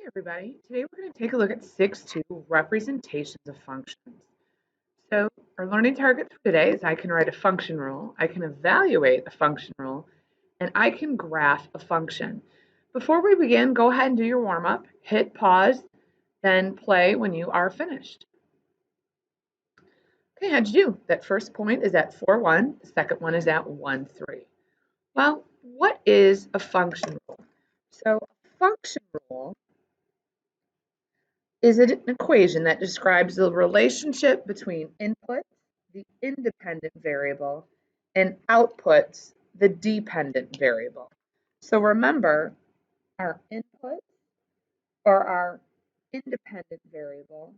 Everybody. Today we're going to take a look at 6.2 representations of functions. So our learning target for today is I can write a function rule, I can evaluate a function rule, and I can graph a function. Before we begin, go ahead and do your warm-up, hit pause, then play when you are finished. Okay, how'd you do? That first point is at 4-1, the second one is at 1-3. Well, what is a function rule? So a function rule is an equation that describes the relationship between inputs, the independent variable, and outputs, the dependent variable. So remember, our inputs or our independent variable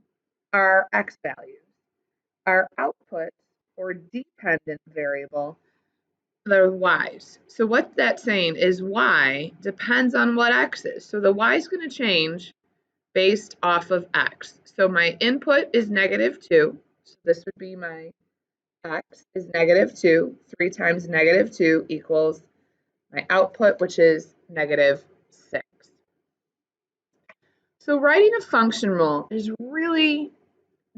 are x values. Our outputs or dependent variable, they're y's. So what that's saying is y depends on what x is. So the y is going to change based off of x. So my input is -2. So this would be my x is -2. 3 times -2 equals my output, which is -6. So writing a function rule is really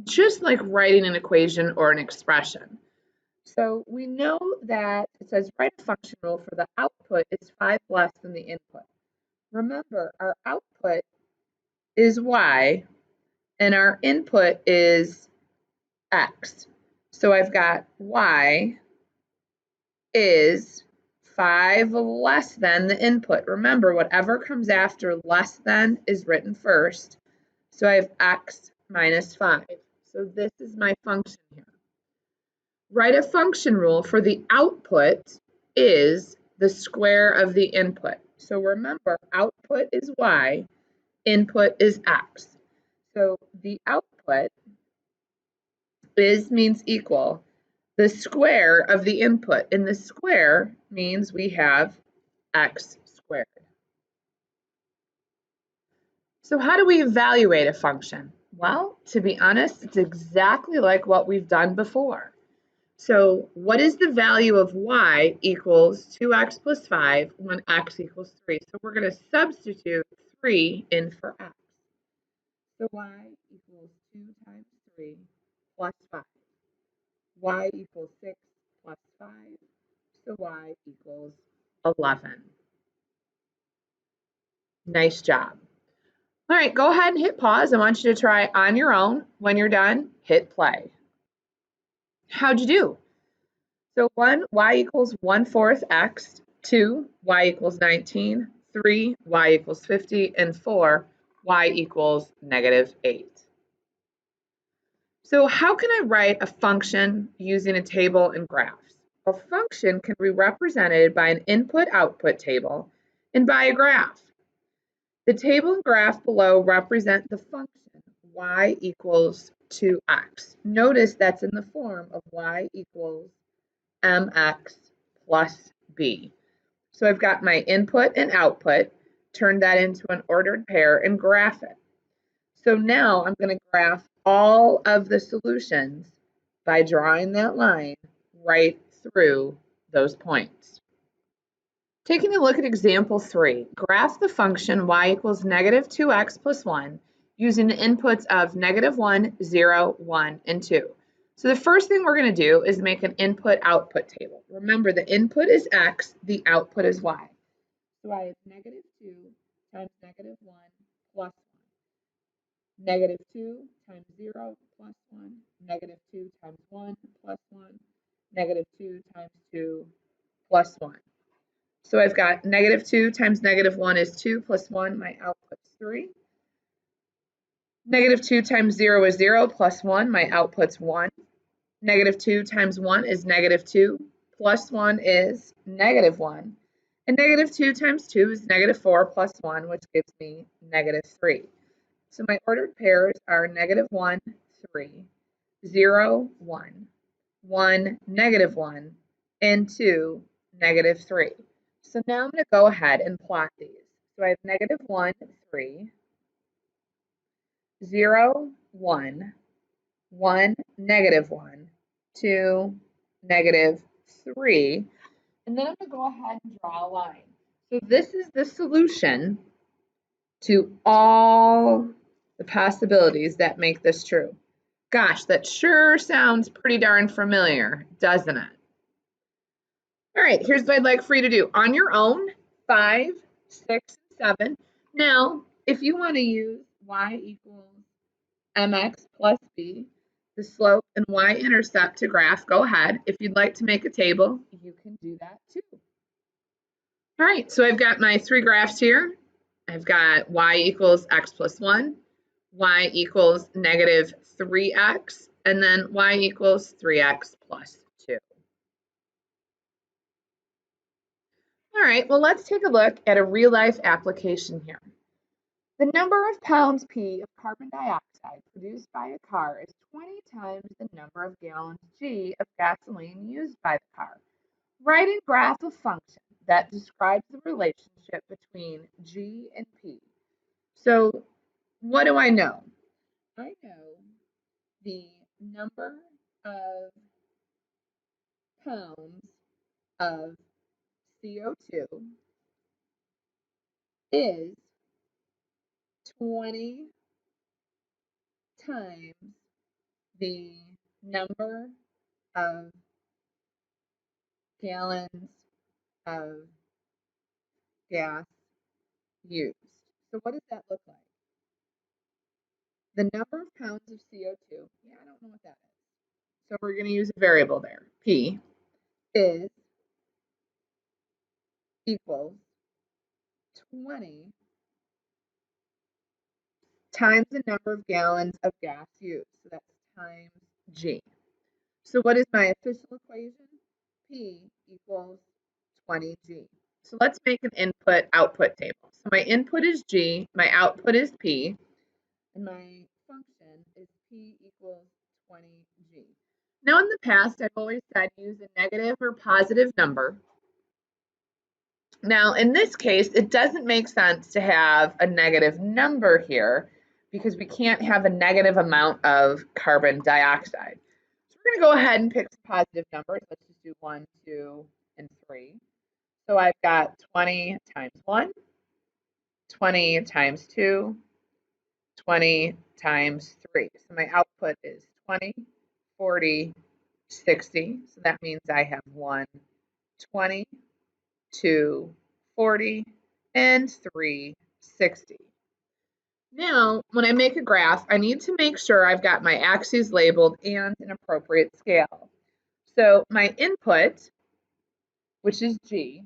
just like writing an equation or an expression. So we know that it says write a function rule for the output is 5 less than the input. Remember, our output is y, and our input is x. So I've got y is 5 less than the input. Remember, whatever comes after less than is written first. So I have x minus 5. So this is my function here. Write a function rule for the output is the square of the input. So remember, output is y, input is x. So the output means equal the square of the input, and the square means we have x squared. So how do we evaluate a function? Well, to be honest, it's exactly like what we've done before. So what is the value of y equals 2x plus 5 when x equals 3? So we're going to substitute 3 in for x. So y equals 2 times 3 plus 5. Y equals 6 plus 5, so y equals 11. Nice job. All right, go ahead and hit pause. I want you to try on your own. When you're done, hit play. How'd you do? So 1, y equals 1/4 x, 2, y equals 19, 3, y equals 50, and 4, y equals -8. So how can I write a function using a table and graphs? A function can be represented by an input-output table and by a graph. The table and graph below represent the function y equals 2x. Notice that's in the form of y equals mx plus b. So I've got my input and output, turn that into an ordered pair and graph it. So now I'm going to graph all of the solutions by drawing that line right through those points. Taking a look at example 3, graph the function y equals -2x plus 1 using the inputs of -1, 0, 1, and 2. So the first thing we're going to do is make an input-output table. Remember, the input is x, the output is y. So I have -2 times -1 plus 1. -2 times 0 plus 1, -2 times 1 plus 1, -2 times 2 plus 1. So I've got -2 times -1 is 2 plus 1, my output's 3. -2 times 0 is 0 plus 1, my output's 1. -2 times 1 is -2 plus 1 is -1. And -2 times 2 is -4 plus 1, which gives me -3. So my ordered pairs are -1, 3, 0, 1, 1, -1, and 2, -3. So now I'm going to go ahead and plot these. So I have -1, 3, 0, 1, 1, -1, 2, -3. And then I'm going to go ahead and draw a line. So this is the solution to all the possibilities that make this true. Gosh, that sure sounds pretty darn familiar, doesn't it? All right, here's what I'd like for you to do. On your own, 5, 6, 7. Now, if you want to use y equals mx plus b, the slope and y-intercept to graph, go ahead. If you'd like to make a table, you can do that too. All right, so I've got my 3 graphs here. I've got y equals x plus 1, y equals negative 3x, and then y equals 3x plus 2. All right, well, let's take a look at a real-life application here. The number of pounds P of carbon dioxide produced by a car is 20 times the number of gallons G of gasoline used by the car. Write a graph of function that describes the relationship between G and P. So what do I know? I know the number of pounds of CO2 is 20 times the number of gallons of gas used. So what does that look like? The number of pounds of CO2, yeah, I don't know what that is. So we're going to use a variable there. P is equals 20 times the number of gallons of gas used. So that's times G. So what is my official equation? P equals 20G. So let's make an input-output table. So my input is G, my output is P, and my function is P equals 20G. Now in the past, I've always said use a negative or positive number. Now in this case, it doesn't make sense to have a negative number here because we can't have a negative amount of carbon dioxide. So we're going to go ahead and pick some positive numbers. Let's just do 1, 2, and 3. So I've got 20 times 1, 20 times 2, 20 times 3. So my output is 20, 40, 60. So that means I have 1, 20, 2, 40, and 3, 60. Now, when I make a graph, I need to make sure I've got my axes labeled and an appropriate scale. So my input, which is G,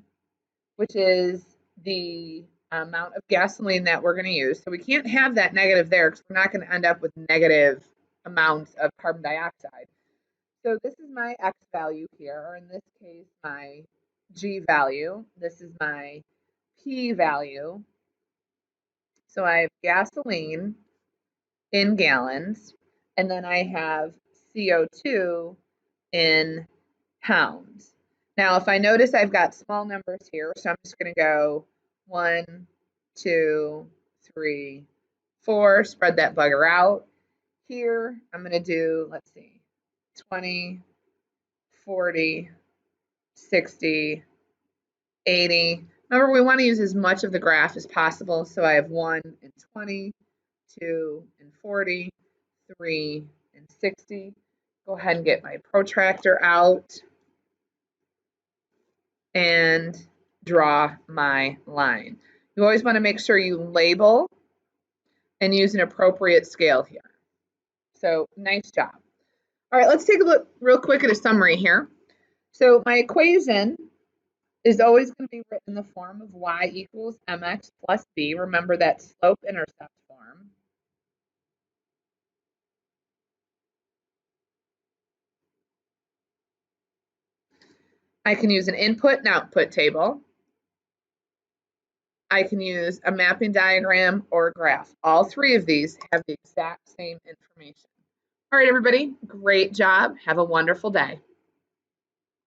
which is the amount of gasoline that we're going to use. So we can't have that negative there because we're not going to end up with negative amounts of carbon dioxide. So this is my X value here, or in this case, my G value. This is my P value. So I have gasoline in gallons, and then I have CO2 in pounds. Now, if I notice I've got small numbers here, so I'm just going to go 1, 2, 3, 4, spread that bugger out. Here, I'm going to do, let's see, 20, 40, 60, 80. Remember, we want to use as much of the graph as possible, so I have 1 and 20, 2 and 40, 3 and 60. Go ahead and get my protractor out and draw my line. You always want to make sure you label and use an appropriate scale here. So nice job. All right, let's take a look real quick at a summary here. So my equation is always going to be written in the form of y equals mx plus b. Remember that slope-intercept form. I can use an input and output table. I can use a mapping diagram or a graph. All 3 of these have the exact same information. All right, everybody, great job. Have a wonderful day.